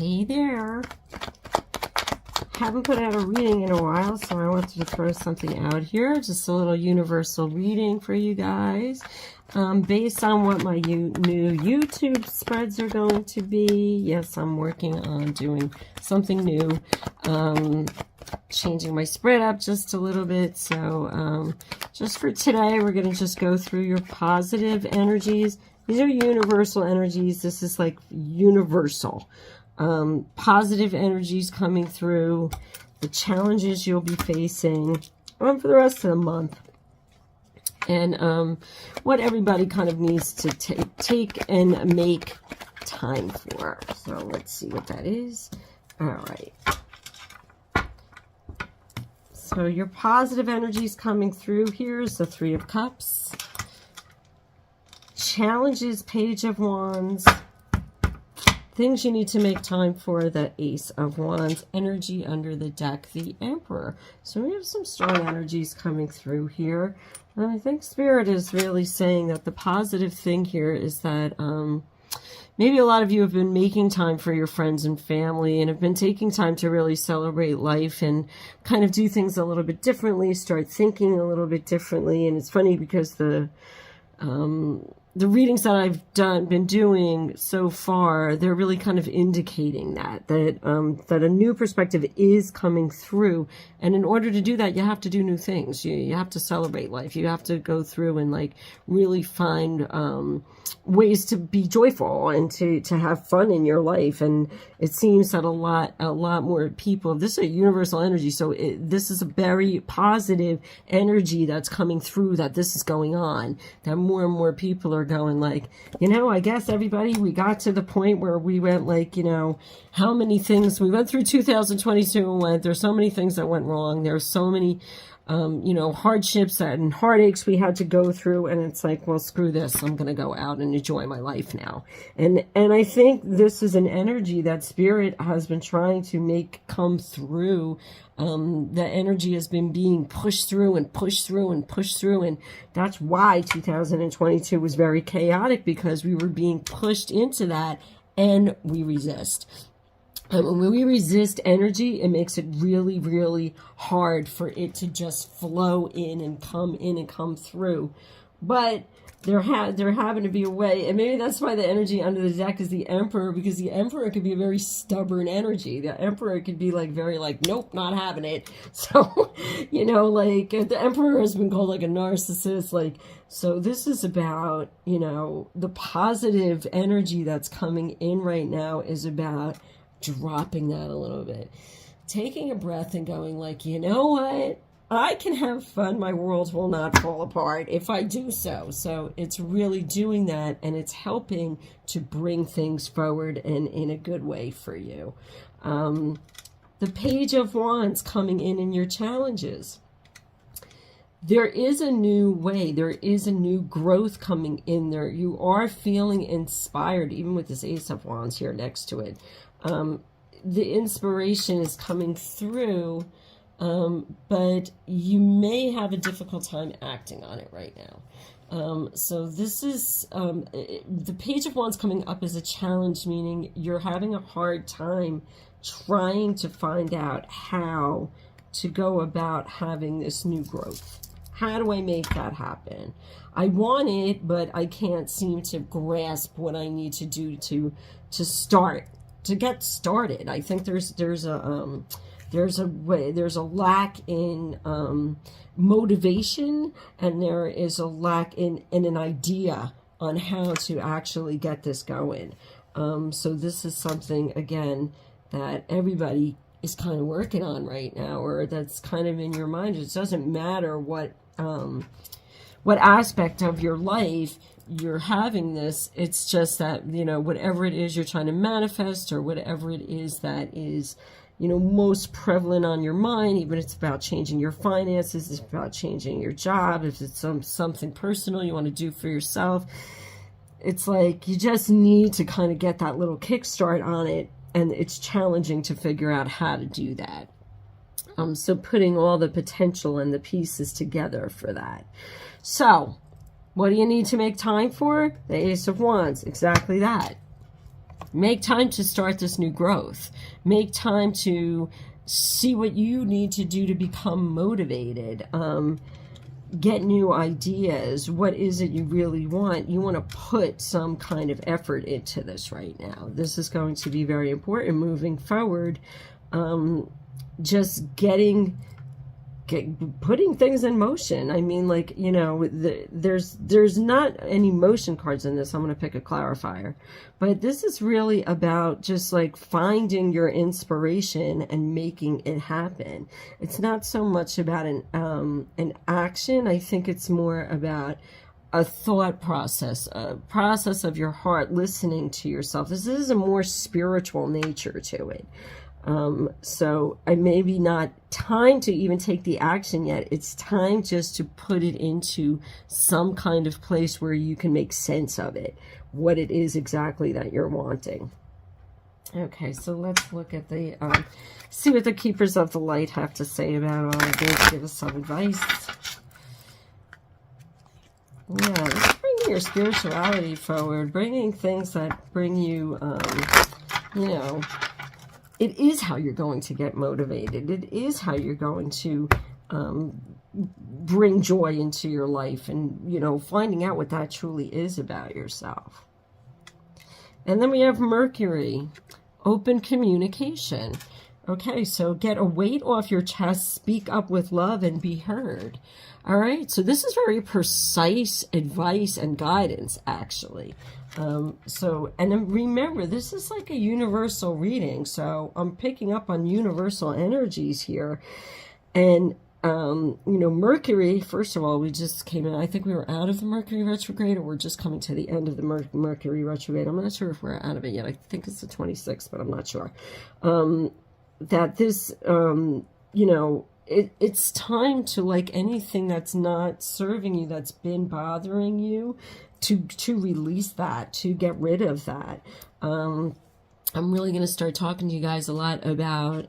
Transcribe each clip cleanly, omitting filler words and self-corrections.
Hey there. Haven't put out a reading in a while, so I wanted to throw something out here. Just a little universal reading for you guys. Based on what my new YouTube spreads are going to be. Yes, I'm working on doing something new. Changing my spread up just a little bit. So just for today, we're going to just go through your positive energies. These are universal energies. This is like universal. Positive energies coming through, the challenges you'll be facing for the rest of the month, and what everybody kind of needs to take and make time for. So let's see what that is. All right. So your positive energies coming through. Here's the Three of Cups. Challenges, Page of Wands. Things you need to make time for, the Ace of Wands. Energy under the deck, the Emperor. So we have some strong energies coming through here. And I think Spirit is really saying that the positive thing here is that maybe a lot of you have been making time for your friends and family and have been taking time to really celebrate life and kind of do things a little bit differently, start thinking a little bit differently. And it's funny because the readings that I've been doing so far, they're really kind of indicating that a new perspective is coming through. And in order to do that, you have to do new things. You have to celebrate life. You have to go through and like really find ways to be joyful and to have fun in your life. And it seems that a lot more people, this is a universal energy. So this is a very positive energy that's coming through, that this is going on, that more and more people are going like, I guess everybody, we got to the point where we went like, how many things we went through 2022 and there's so many things that went wrong. There's so many hardships and heartaches we had to go through, and it's like, well, screw this. I'm going to go out and enjoy my life now. And I think this is an energy that Spirit has been trying to make come through. The energy has been being pushed through and pushed through and pushed through, and that's why 2022 was very chaotic, because we were being pushed into that and we resist. When we resist energy, it makes it really, really hard for it to just flow in and come through. But there happened to be a way, and maybe that's why the energy under the deck is the Emperor, because the Emperor could be a very stubborn energy. The Emperor could be like very like, nope, not having it. So, like the Emperor has been called like a narcissist. Like, so this is about, the positive energy that's coming in right now is about dropping that a little bit, taking a breath and going like, you know what? I can have fun. My world will not fall apart if I do so. So it's really doing that, and it's helping to bring things forward and in a good way for you. The Page of Wands coming in your challenges. There is a new way. There is a new growth coming in there. You are feeling inspired, even with this Ace of Wands here next to it. The inspiration is coming through, but you may have a difficult time acting on it right now. So this is, the Page of Wands coming up as a challenge, meaning you're having a hard time trying to find out how to go about having this new growth. How do I make that happen? I want it, but I can't seem to grasp what I need to do to get started. I think there's a lack in motivation, and there is a lack in an idea on how to actually get this going. So this is something, again, that everybody is kind of working on right now, or that's kind of in your mind. It doesn't matter what aspect of your life you're having this. It's just that, whatever it is you're trying to manifest, or whatever it is that is, most prevalent on your mind, even if it's about changing your finances, it's about changing your job, if it's something personal you want to do for yourself, it's like you just need to kind of get that little kickstart on it, and it's challenging to figure out how to do that. So putting all the potential and the pieces together for that. So what do you need to make time for? The Ace of Wands, exactly that. Make time to start this new growth. Make time to see what you need to do to become motivated. Get new ideas. What is it you really want? You want to put some kind of effort into this right now. This is going to be very important moving forward. Just putting things in motion. I mean, like, you know, there's not any motion cards in this. I'm going to pick a clarifier, but this is really about just like finding your inspiration and making it happen. It's not so much about an action. I think it's more about a thought process, a process of your heart, listening to yourself. This is a more spiritual nature to it. So I maybe not time to even take the action yet. It's time just to put it into some kind of place where you can make sense of it, what it is exactly that you're wanting. Okay, so let's look at the, see what the keepers of the light have to say about all of this. Give us some advice. Yeah, it's bringing your spirituality forward, bringing things that bring you, you know, it is how you're going to get motivated. It is how you're going to bring joy into your life, and, you know, finding out what that truly is about yourself. And then we have Mercury, open communication. Okay, so get a weight off your chest, speak up with love, and be heard. All right, so this is very precise advice and guidance, actually. So, and then remember, this is like a universal reading, so I'm picking up on universal energies here. And, you know, Mercury, first of all, we just came in, I think we were out of the Mercury retrograde, or we're just coming to the end of the Mercury retrograde. I'm not sure if we're out of it yet. I think it's the 26th, but I'm not sure. That this, you know, it's time to, like, anything that's not serving you, that's been bothering you, to release that, to get rid of that. I'm really going to start talking to you guys a lot about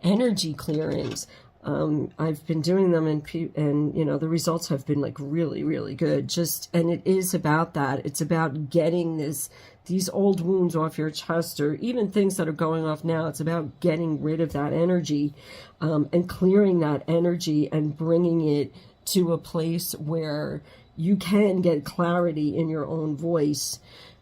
energy clearings. I've been doing them, and you know, the results have been like really, really good. And it is about that. It's about getting these old wounds off your chest, or even things that are going off now. It's about getting rid of that energy, and clearing that energy and bringing it to a place where you can get clarity in your own voice,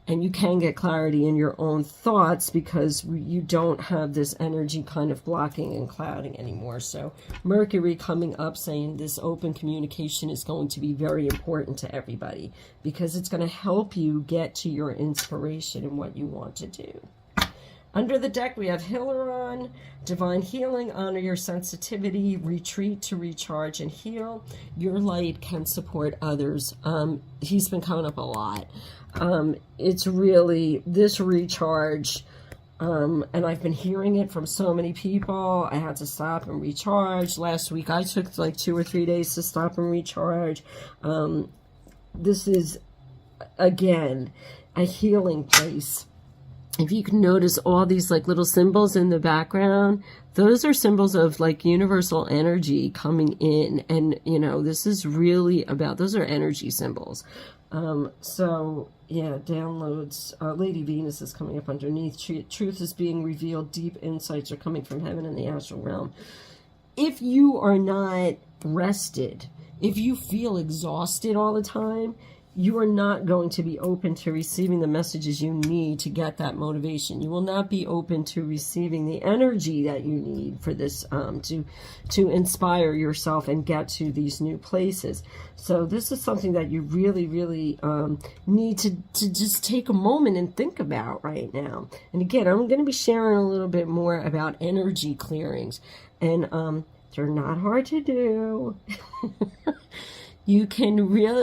and you can get clarity in your own thoughts, because you don't have this energy kind of blocking and clouding anymore. So Mercury coming up, saying this open communication is going to be very important to everybody, because it's going to help you get to your inspiration and what you want to do. Under the deck, we have Hilaron, divine healing, honor your sensitivity, retreat to recharge and heal. Your light can support others. He's been coming up a lot. It's really this recharge, and I've been hearing it from so many people. I had to stop and recharge. Last week, I took like 2 or 3 days to stop and recharge. This is, again, a healing place. If you can notice all these like little symbols in the background, those are symbols of like universal energy coming in. And, you know, this is really about, those are energy symbols. So yeah, downloads, Lady Venus is coming up underneath. Truth is being revealed. Deep insights are coming from heaven and the astral realm. If you are not rested, if you feel exhausted all the time, you are not going to be open to receiving the messages you need to get that motivation. You will not be open to receiving the energy that you need for this, to inspire yourself and get to these new places. So this is something that you really, really need to just take a moment and think about right now. And again, I'm going to be sharing a little bit more about energy clearings. And they're not hard to do. You can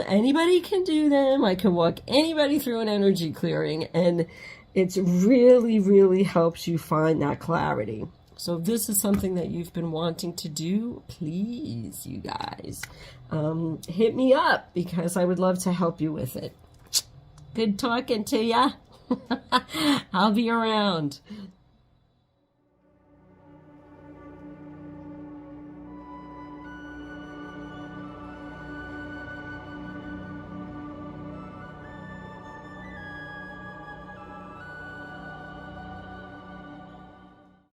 anybody can do them. I can walk anybody through an energy clearing, and it's really, really helps you find that clarity. So if this is something that you've been wanting to do, please, you guys, hit me up, because I would love to help you with it. Good talking to ya. I'll be around.